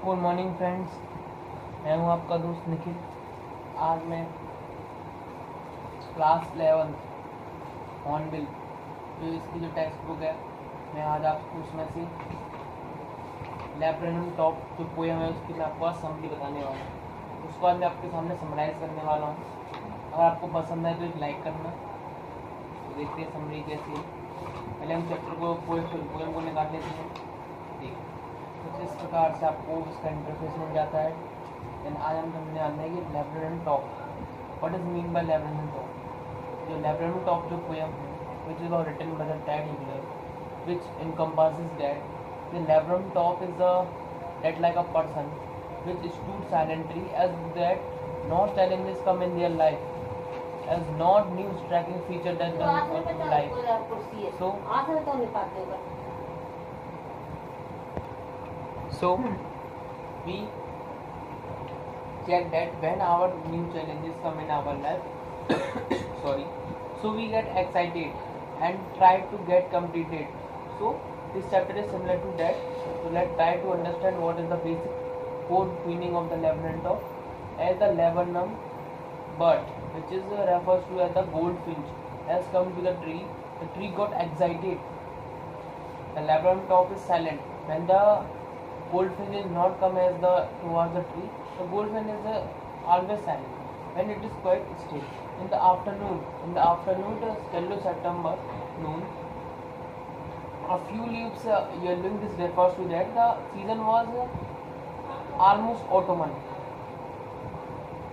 Good morning friends, मैं हूं आपका दोस्त निखिल। आज मैं क्लास 11 हॉर्नबिल जो इसकी जो टेक्स्ट बुक है, मैं आज आपको उसमें से लैब्रेनम टॉप जो पोएम है उसकी मैं आपको आज समरी बताने वाला हूँ। उसको आज मैं आपके सामने समराइज़ करने वाला हूँ। अगर आपको पसंद है तो एक लाइक करना। तो देखते हैं समरी कैसी है। पहले हम चैप्टर को पोएम को निकाल लेते हैं। ठीक, कुछ इस प्रकार से आपको इसका इंटरफेस मिल जाता है। देन आज हम समझने वाले हैं कि laburnum top, what is mean by laburnum top. जो लैब्रेनम टॉप जो पोएम है, which is written by the Ted Hegler, which encompasses that the labrum top is that like a person which stood silently as that not challenges come in their life, as not new striking feature that comes in life. So we check that when our new challenges come in our life sorry, so we get excited and try to get completed. So this chapter is similar to that. So let's try to understand what is the basic code meaning of the laburnum top. As the laburnum bird, which is refers to as the goldfinch, has come to the tree got excited. The laburnum top is silent. When the goldfinch is not come as the towards the tree, the goldfinch is always silent. When it is quite still. In the afternoon, the yellow September noon, a few leaves yellowing. This refers to that the season was almost autumn.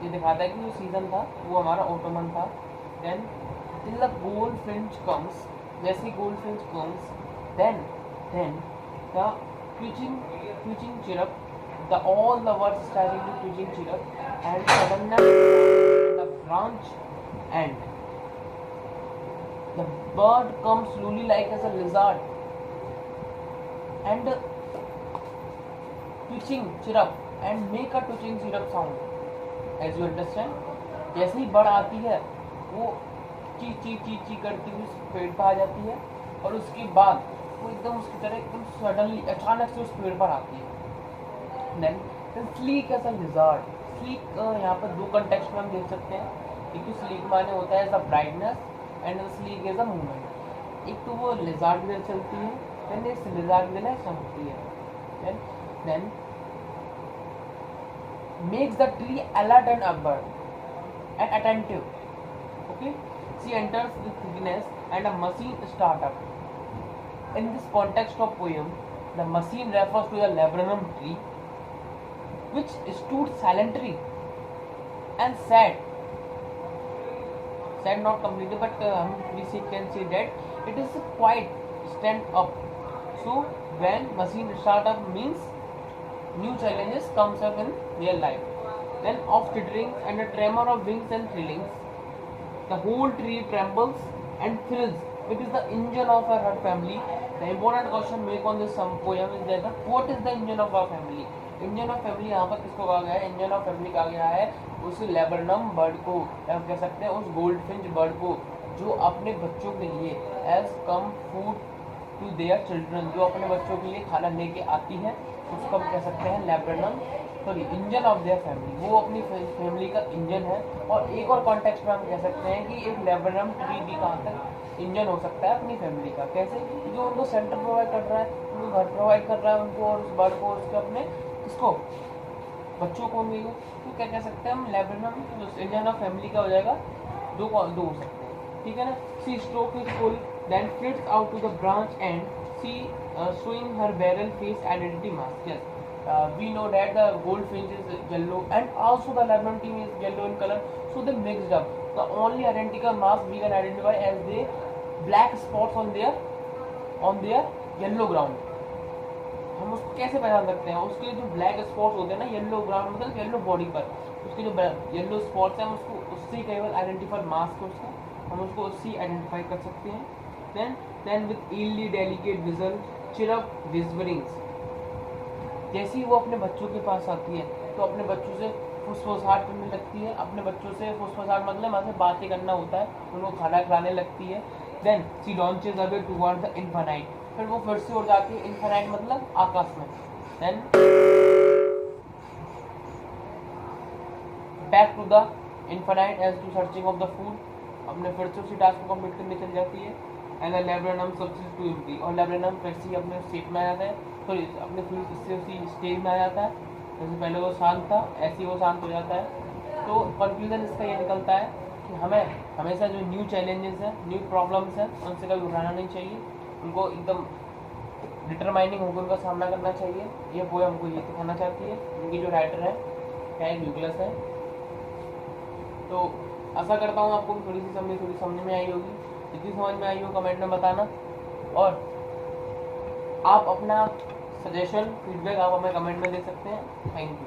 ये दिखाता है कि जो season था वो हमारा Ottoman था. Then till the goldfinch comes, जैसे goldfinch comes, then the twitching chirrup, all the words starting to twitching chirrup, and suddenly the branch end. The bird comes slowly like as a lizard and twitching chirrup and make a twitching chirrup sound. As you understand, जैसे ही bird आती है वो ची ची ची ची करती हुई पेड़ पर आ जाती है और उसके बाद वो एकदम उसकी तरह एकदम सडनली अचानक से उस पेड़ पर आती है. Then sleek as a lizard. Sleek यहाँ पर दो कंटेक्स्ट में हम देख सकते हैं. एक तो sleek माने होता है the brightness and sleek is a movement. एक तो वो lizard की तरह चलती है, then इस lizard की तरह चलती है. Then makes the tree alert and alert and attentive. Okay, she enters the thickness and a machine start up. In this context of poem, the machine refers to the laburnum tree which stood silently and sad not completely, but we can say that it is quite stand up. So when machine start up means new challenges comes up in real life. Then of tittering and a tremor of wings and thrillings, the whole tree trembles and thrills. It is the engine of our family. The important question make on this poem is that what is the engine of our family? Engine of family यहाँ पर किसको कहा गया है? Engine of family कहा गया है उस लैब्रेनम बर्ड को, या कह सकते हैं उस गोल्डफिंच बर्ड को जो अपने बच्चों के लिए as come food to their children, जो अपने बच्चों के लिए खाना लेके आती है, उसको हम कह सकते हैं लैब्रेनम इंजन ऑफ देयर फैमिली. वो अपनी फैमिली का इंजन है. और एक और कॉन्टेक्स्ट में हम कह सकते हैं कि एक लैब्रेनम ट्री भी कहाँ तक इंजन हो सकता है अपनी फैमिली का. कैसे? जो उनको सेंटर प्रोवाइड कर रहा है, उनको घर प्रोवाइड कर रहा है उनको, और उस बर्ड को उसके अपने इसको बच्चों को भी. तो क्या कह सकते हैं हम लैब्रेनम इंजन ऑफ फैमिली का हो जाएगा. दो हो सकते हैं, ठीक है ना. She stroke is full then flits out to the branch and she showing her barrel face identity mask. Yes, we know that the goldfinch is yellow and also the laburnum team is yellow in color, so they mixed up. The only identical mask we can identify as the black spots on their yellow ground. हम उसको कैसे पहचान सकते हैं? उसके जो black spots होते हैं ना येलो ग्राउंड मतलब येलो बॉडी पर, उसके जो येलो स्पॉट्स हैं हम उसको उससे केवल आइडेंटिफाई मास्क है उसका, हम उसको उससे आइडेंटिफाई कर सकते हैं. Then with eerily delicate whistle, chirrup whisperings. जैसे ही वो अपने बच्चों के पास आती है तो अपने बच्चों से फुसफुसाहट करने लगती है. अपने बच्चों से फुसफुसाहट मतलब वहाँ से बातें करना होता है, उनको खाना खिलाने लगती है. Then she launches away toward the infinite. फिर वो फिर से उड़ जाती है. इन्फिनाइट मतलब आकाश में. Then back to the infinite age to searching of the food, अपने फिर से उसी टास्क को कंप्लीट करने चल जाती है। एंड लैब्रेनम सबसे टू एम्प्टी, और लैब्रेनम फिर से अपने स्टेट में आ जाता है, सॉरी अपने फिर से उसी स्टेज में आ जाता है जैसे पहले वो शांत था, ऐसे ही वो शांत हो जाता है। तो कंक्लूजन इसका ये निकलता है कि हमें हमेशा जो न्यू चैलेंजेस हैं, न्यू प्रॉब्लम्स हैं, उनसे कभी उठाना नहीं चाहिए, उनको एकदम डिटरमाइनिंग होकर उनका सामना करना चाहिए। ये पोएम हमको ये दिखाना चाहती है। इनकी जो राइटर है कैरी न्यूक्लियस है। तो आशा करता हूँ आपको थोड़ी समझ में आई होगी। जितनी समझ में आई हो कमेंट में बताना, और आप अपना सजेशन फीडबैक आप हमें कमेंट में दे सकते हैं। Thank you.